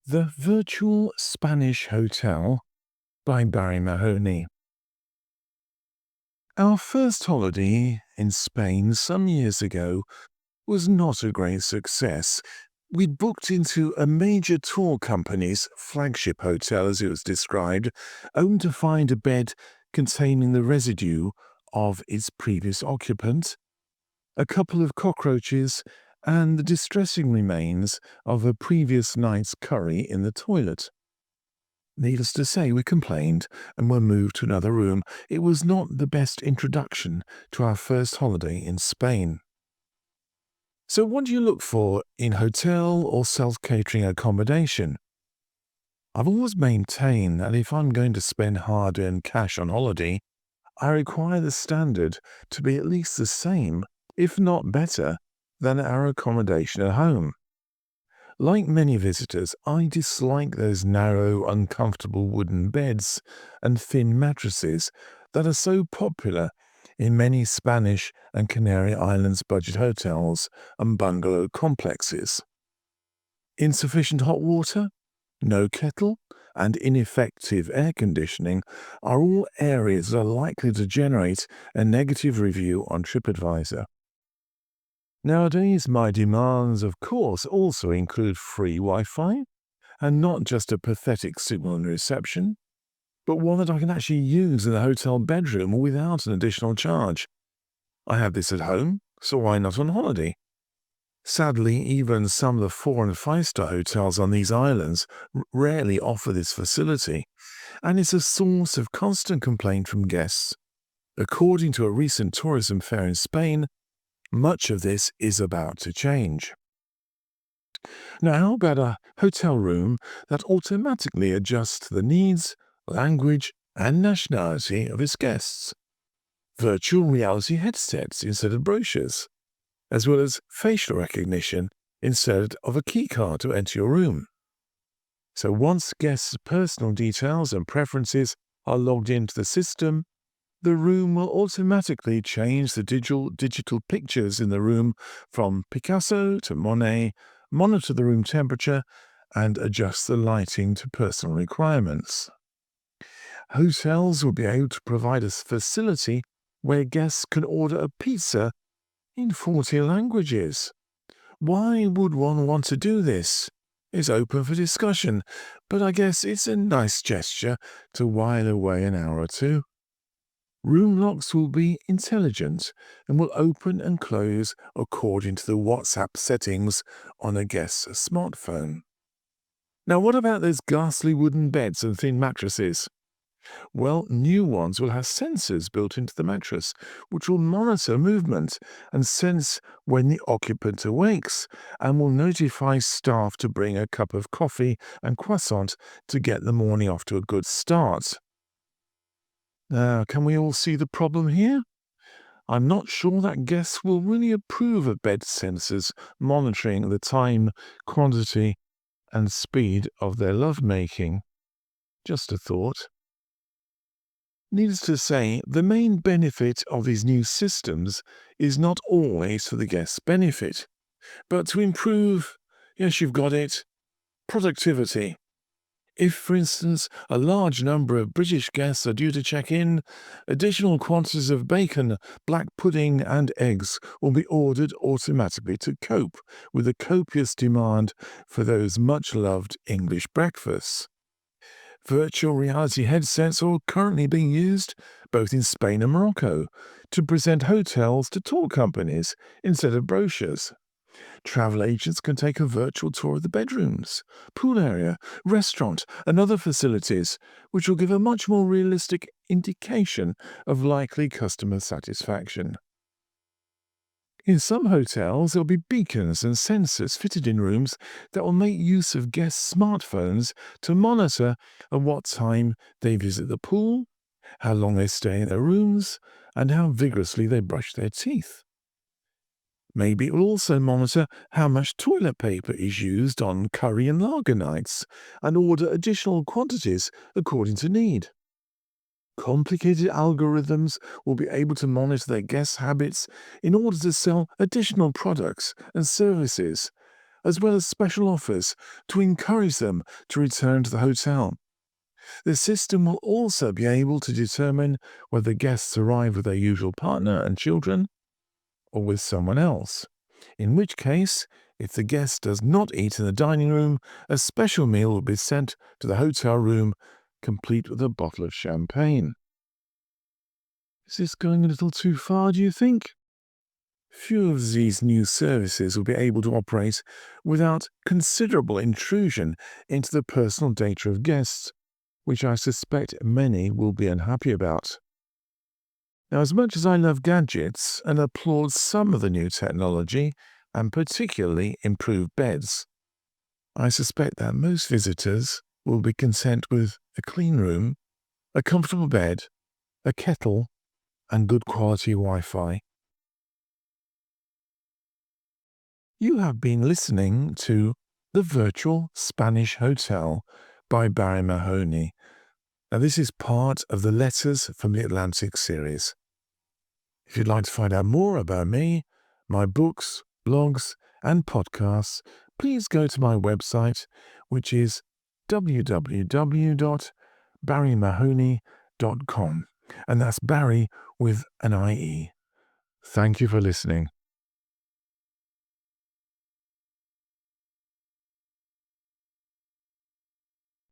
The Virtual Spanish Hotel by Barrie Mahoney. Our first holiday in Spain some years ago was not a great success. We'd booked into a major tour company's flagship hotel, as it was described, only to find a bed containing the residue of its previous occupant, a couple of cockroaches, and the distressing remains of a previous night's curry in the toilet. Needless to say, we complained and were moved to another room. It was not the best introduction to our first holiday in Spain. So what do you look for in hotel or self-catering accommodation? I've always maintained that if I'm going to spend hard-earned cash on holiday, I require the standard to be at least the same, if not better, than our accommodation at home. Like many visitors, I dislike those narrow, uncomfortable wooden beds and thin mattresses that are so popular in many Spanish and Canary Islands budget hotels and bungalow complexes. Insufficient hot water, no kettle, and ineffective air conditioning are all areas that are likely to generate a negative review on TripAdvisor. Nowadays, my demands, of course, also include free Wi-Fi, and not just a pathetic signal and reception, but one that I can actually use in the hotel bedroom without an additional charge. I have this at home, so why not on holiday? Sadly, even some of the 4- and 5-star hotels on these islands rarely offer this facility, and it's a source of constant complaint from guests. According to a recent tourism fair in Spain, much of this is about to change. Now, how about a hotel room that automatically adjusts to the needs, language, and nationality of its guests? Virtual reality headsets instead of brochures, as well as facial recognition instead of a keycard to enter your room. So once guests' personal details and preferences are logged into the system, the room will automatically change the digital pictures in the room from Picasso to Monet, monitor the room temperature, and adjust the lighting to personal requirements. Hotels will be able to provide a facility where guests can order a pizza in 40 languages. Why would one want to do this? It's open for discussion, but I guess it's a nice gesture to while away an hour or two. Room locks will be intelligent and will open and close according to the WhatsApp settings on a guest's smartphone. Now, what about those ghastly wooden beds and thin mattresses? Well, new ones will have sensors built into the mattress, which will monitor movement and sense when the occupant awakes, and will notify staff to bring a cup of coffee and croissant to get the morning off to a good start. Now, can we all see the problem here? I'm not sure that guests will really approve of bed sensors monitoring the time, quantity, and speed of their lovemaking. Just a thought. Needless to say, the main benefit of these new systems is not always for the guest's benefit, but to improve, yes, you've got it, productivity. If, for instance, a large number of British guests are due to check in, additional quantities of bacon, black pudding, and eggs will be ordered automatically to cope with the copious demand for those much-loved English breakfasts. Virtual reality headsets are currently being used, both in Spain and Morocco, to present hotels to tour companies instead of brochures. Travel agents can take a virtual tour of the bedrooms, pool area, restaurant, and other facilities, which will give a much more realistic indication of likely customer satisfaction. In some hotels, there will be beacons and sensors fitted in rooms that will make use of guests' smartphones to monitor at what time they visit the pool, how long they stay in their rooms, and how vigorously they brush their teeth. Maybe it will also monitor how much toilet paper is used on curry and lager nights and order additional quantities according to need. Complicated algorithms will be able to monitor their guests' habits in order to sell additional products and services, as well as special offers to encourage them to return to the hotel. The system will also be able to determine whether guests arrive with their usual partner and children or with someone else, in which case, if the guest does not eat in the dining room, a special meal will be sent to the hotel room, complete with a bottle of champagne. Is this going a little too far, do you think? Few of these new services will be able to operate without considerable intrusion into the personal data of guests, which I suspect many will be unhappy about. Now, as much as I love gadgets and applaud some of the new technology, and particularly improved beds, I suspect that most visitors will be content with a clean room, a comfortable bed, a kettle, and good quality Wi-Fi. You have been listening to The Virtual Spanish Hotel by Barrie Mahoney. Now, this is part of the Letters from the Atlantic series. If you'd like to find out more about me, my books, blogs, and podcasts, please go to my website, which is www.barriemahoney.com. And that's Barrie with an IE. Thank you for listening.